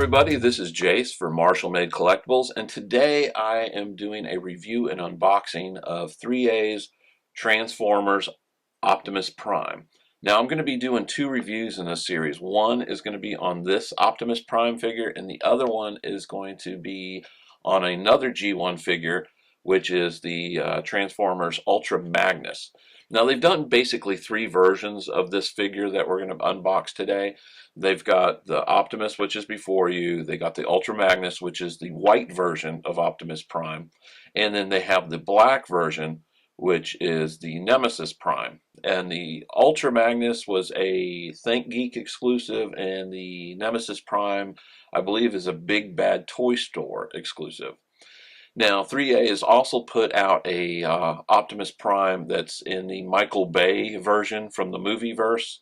everybody, this is Jace for Marshall Made Collectibles, and today I am doing a review and unboxing of 3A's Transformers Optimus Prime. Now I'm going to be doing two reviews in this series. One is going to be on this Optimus Prime figure, and the other one is going to be on another G1 figure, which is the Transformers Ultra Magnus. Now they've done basically three versions of this figure that we're going to unbox today. They've got the Optimus, which is before you. They got the Ultra Magnus, which is the white version of Optimus Prime. And then they have the black version, which is the Nemesis Prime. And the Ultra Magnus was a Think Geek exclusive, and the Nemesis Prime, I believe, is a Big Bad Toy Store exclusive. Now, 3A has also put out a Optimus Prime that's in the Michael Bay version from the movieverse.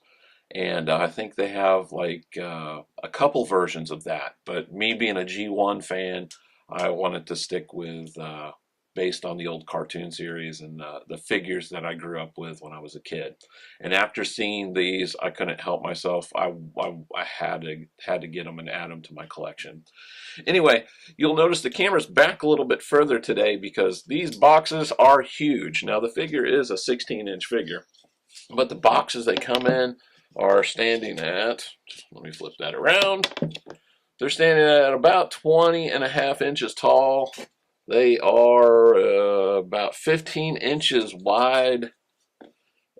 And I think they have like a couple versions of that. But me being a G1 fan, I wanted to stick with based on the old cartoon series and the figures that I grew up with when I was a kid. And after seeing these, I couldn't help myself. I had to get them and add them to my collection. Anyway, you'll notice the camera's back a little bit further today because these boxes are huge. Now the figure is a 16-inch figure, but the boxes they come in are standing at, let me flip that around, they're standing at about 20.5 inches tall. They are about 15 inches wide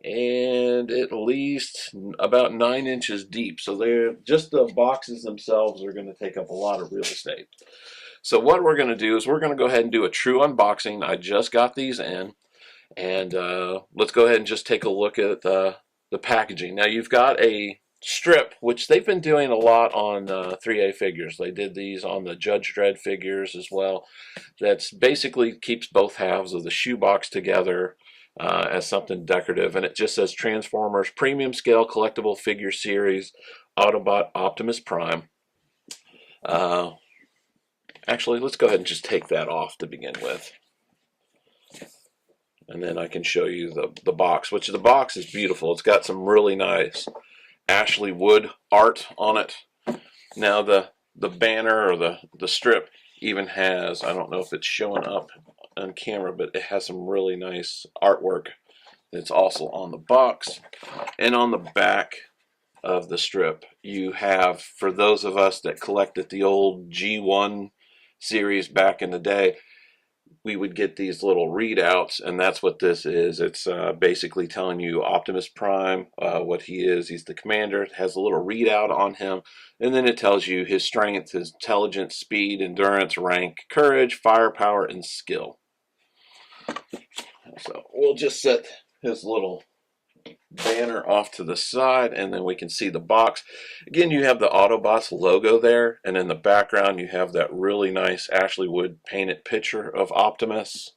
and at least about 9 inches deep. So they're just the boxes themselves are going to take up a lot of real estate. So what we're going to do is we're going to go ahead and do a true unboxing. I just got these in, and let's go ahead and just take a look at the packaging. Now you've got a strip, which they've been doing a lot on 3A figures. They did these on the Judge Dredd figures as well. That's basically keeps both halves of the shoebox together as something decorative, and it just says Transformers Premium Scale Collectible Figure Series Autobot Optimus Prime. Actually, let's go ahead and just take that off to begin with. And then I can show you the box, which the box is beautiful. It's got some really nice Ashley Wood art on it. Now the banner or the strip even has, I don't know if it's showing up on camera, but it has some really nice artwork that's also on the box. And on the back of the strip, you have, for those of us that collected the old G1 series back in the day, we would get these little readouts, and that's what this is. It's basically telling you Optimus Prime, what he is. He's the commander. It has a little readout on him, and then it tells you his strength, his intelligence, speed, endurance, rank, courage, firepower, and skill. So we'll just set his little banner off to the side, and then we can see the box. Again, you have the Autobots logo there, and in the background you have that really nice Ashley Wood painted picture of Optimus.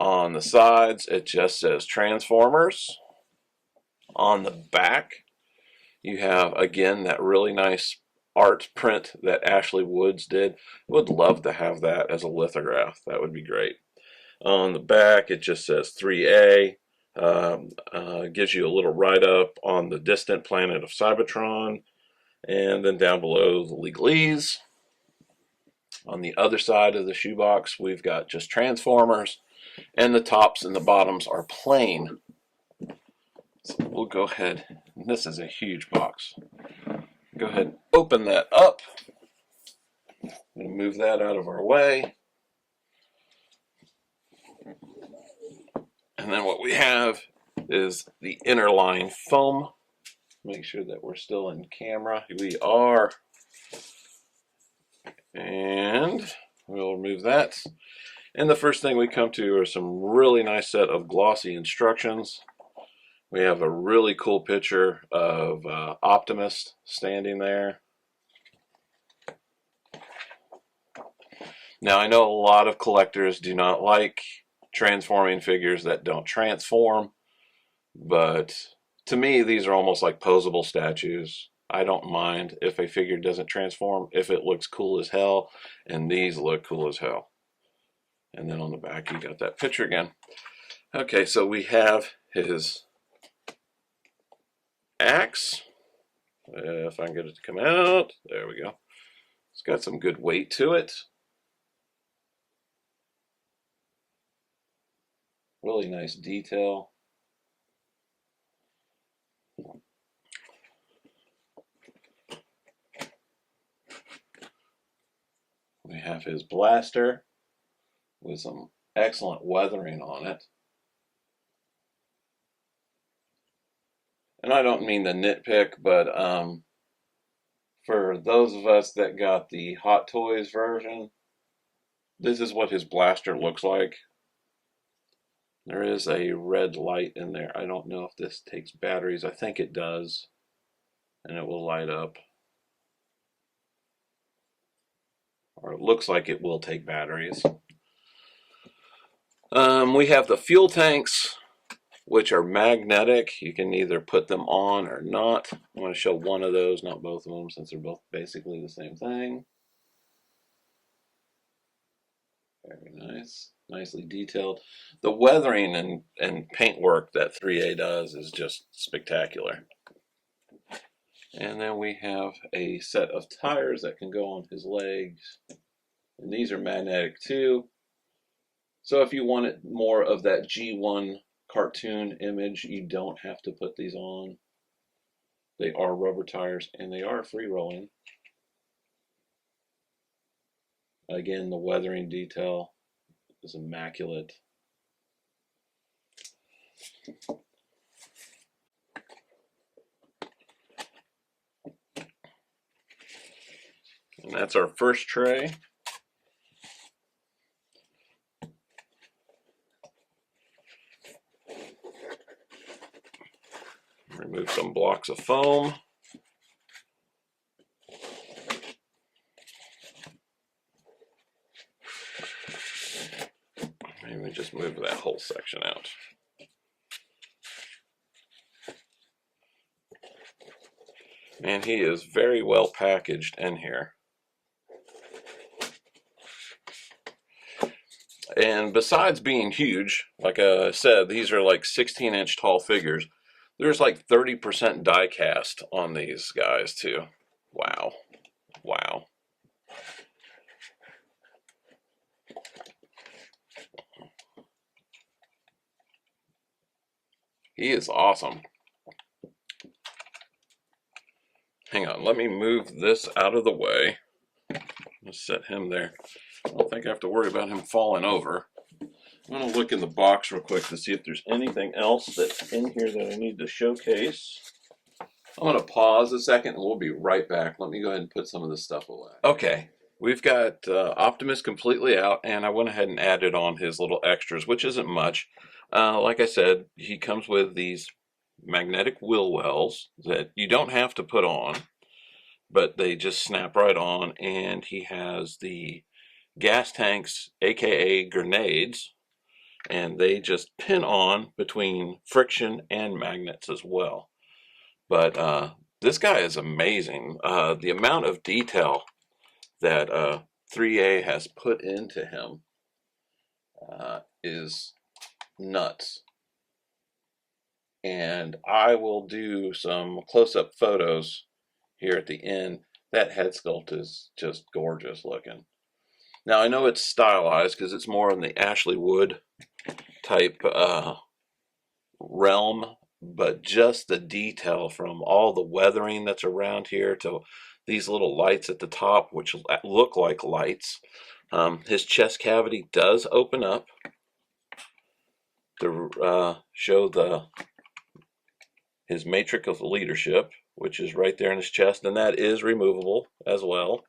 On the sides it just says Transformers. On the back you have again that really nice art print that Ashley Woods did. Would love to have that as a lithograph. That would be great. On the back it just says 3A. Gives you a little write-up on the distant planet of Cybertron, and then down below the legalese. On the other side of the shoebox we've got just Transformers, and the tops and the bottoms are plain. So we'll go ahead, and this is a huge box. Go ahead and open that up. I'm going to move that out of our way. And then what we have is the inner line foam. Make sure that we're still in camera. We are. And we'll remove that. And the first thing we come to are some really nice set of glossy instructions. We have a really cool picture of Optimus standing there. Now I know a lot of collectors do not like transforming figures that don't transform, but to me these are almost like posable statues. I don't mind if a figure doesn't transform if it looks cool as hell, and these look cool as hell. And then on the back you got that picture again. Okay, so we have his axe, If I can get it to come out. There we go. It's got some good weight to it. Really nice detail. We have his blaster with some excellent weathering on it. And I don't mean to nitpick, but for those of us that got the Hot Toys version, this is what his blaster looks like. There is a red light in there. I don't know if this takes batteries. I think it does. And it will light up. Or it looks like it will take batteries. We have the fuel tanks, which are magnetic. You can either put them on or not. I'm going to show one of those, not both of them, since they're both basically the same thing. Very nice. Nicely detailed. The weathering and paint work that 3A does is just spectacular. And then we have a set of tires that can go on his legs. And these are magnetic too. So if you wanted more of that G1 cartoon image, you don't have to put these on. They are rubber tires and they are free rolling. Again, the weathering detail is immaculate. And that's our first tray. Remove some blocks of foam. Maybe just move that whole section out. And he is very well packaged in here. And besides being huge, like I said, these are like 16-inch tall figures. There's like 30% die cast on these guys too. Wow. Wow. He is awesome. Hang on, let me move this out of the way. Let's set him there. I don't think I have to worry about him falling over. I'm going to look in the box real quick to see if there's anything else that's in here that I need to showcase. I'm going to pause a second and we'll be right back. Let me go ahead and put some of this stuff away. Okay, we've got Optimus completely out, and I went ahead and added on his little extras, which isn't much. Like I said, he comes with these magnetic wheel wells that you don't have to put on, but they just snap right on, and he has the gas tanks, aka grenades, and they just pin on between friction and magnets as well. But this guy is amazing. The amount of detail that 3A has put into him is nuts. And I will do some close-up photos here at the end. That head sculpt is just gorgeous looking. Now I know it's stylized because it's more in the Ashley Wood type realm, but just the detail from all the weathering that's around here to these little lights at the top, which look like lights. His chest cavity does open up to show his matrix of leadership, which is right there in his chest, and that is removable as well.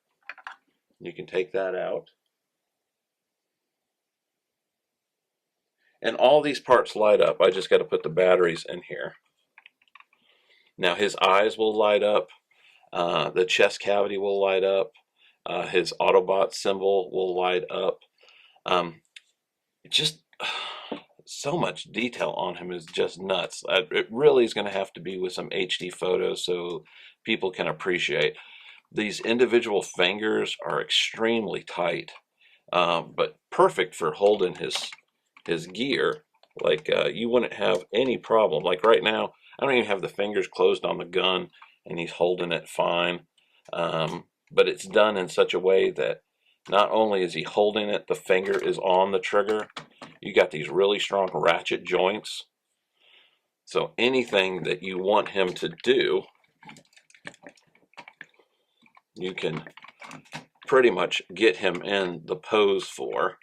You can take that out. And all these parts light up. I just got to put the batteries in here. Now his eyes will light up. The chest cavity will light up. His Autobot symbol will light up. Just so much detail on him is just nuts. It really is going to have to be with some HD photos so people can appreciate. These individual fingers are extremely tight, but perfect for holding his gear. Like you wouldn't have any problem. Like right now, I don't even have the fingers closed on the gun, and he's holding it fine. But it's done in such a way that not only is he holding it, the finger is on the trigger. You got these really strong ratchet joints. So anything that you want him to do, you can pretty much get him in the pose for.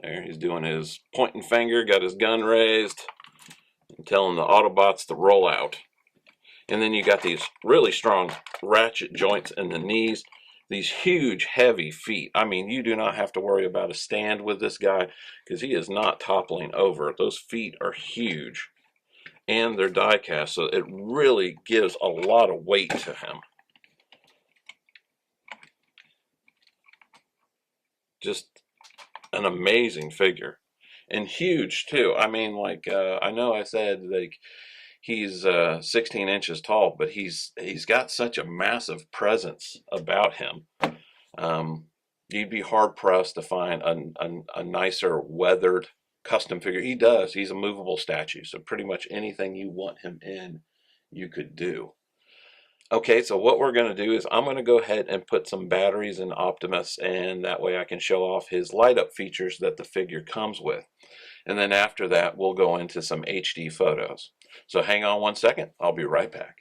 There, he's doing his pointing finger, got his gun raised, and telling the Autobots to roll out. And then you got these really strong ratchet joints in the knees, these huge, heavy feet. I mean, you do not have to worry about a stand with this guy because he is not toppling over. Those feet are huge, and they're die cast, so it really gives a lot of weight to him. Just an amazing figure, and huge too. I mean, like I know I said like he's 16 inches tall, but he's got such a massive presence about him. You'd be hard pressed to find a nicer weathered custom figure. He does. He's a movable statue, so pretty much anything you want him in, you could do. Okay, so what we're going to do is I'm going to go ahead and put some batteries in Optimus, and that way I can show off his light up features that the figure comes with. And then after that, we'll go into some HD photos. So hang on one second, I'll be right back.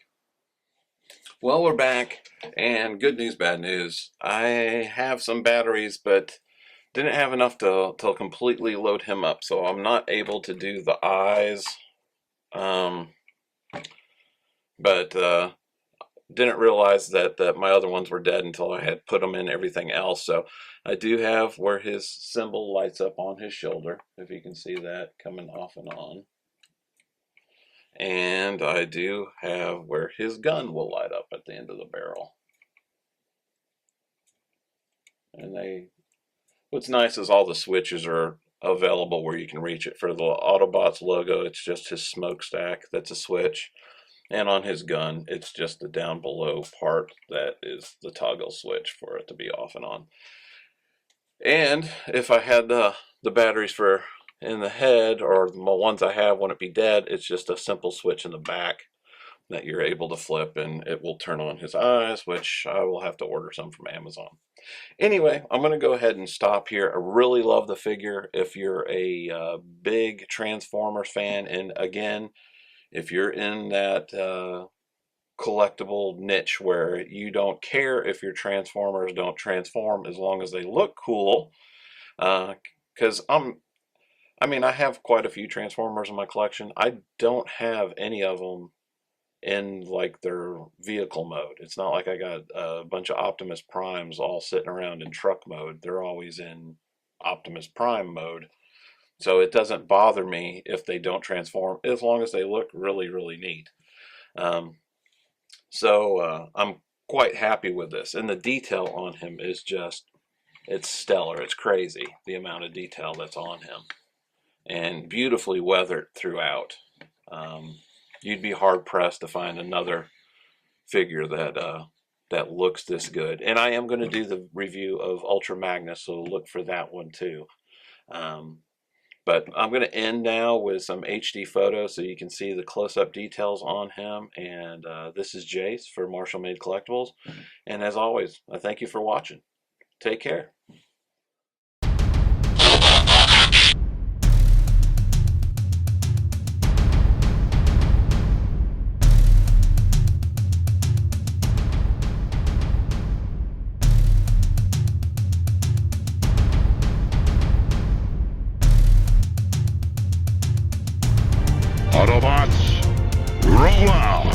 Well, we're back, and good news, bad news. I have some batteries, but didn't have enough to completely load him up, so I'm not able to do the eyes. But didn't realize that my other ones were dead until I had put them in everything else. So I do have where his symbol lights up on his shoulder, if you can see that coming off and on. And I do have where his gun will light up at the end of the barrel. And what's nice is all the switches are available where you can reach it. For the Autobots logo, it's just his smokestack that's a switch. And on his gun, it's just the down below part that is the toggle switch for it to be off and on. And if I had the batteries for in the head, or the ones I have when it be dead, it's just a simple switch in the back that you're able to flip, and it will turn on his eyes, which I will have to order some from Amazon. Anyway, I'm going to go ahead and stop here. I really love the figure. If you're a big Transformers fan, and again, if you're in that collectible niche where you don't care if your Transformers don't transform as long as they look cool, because I mean, I have quite a few Transformers in my collection. I don't have any of them in like their vehicle mode. It's not like I got a bunch of Optimus Primes all sitting around in truck mode. They're always in Optimus Prime mode. So it doesn't bother me if they don't transform, as long as they look really, really neat. So I'm quite happy with this. And the detail on him is just, it's stellar. It's crazy, the amount of detail that's on him. And beautifully weathered throughout. You'd be hard-pressed to find another figure that looks this good. And I am going to do the review of Ultra Magnus, so look for that one too. But I'm going to end now with some HD photos so you can see the close-up details on him. And this is Jace for Marshall Made Collectibles. And as always, I thank you for watching. Take care. Autobots, roll out!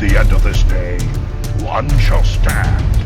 the end of this day, one shall stand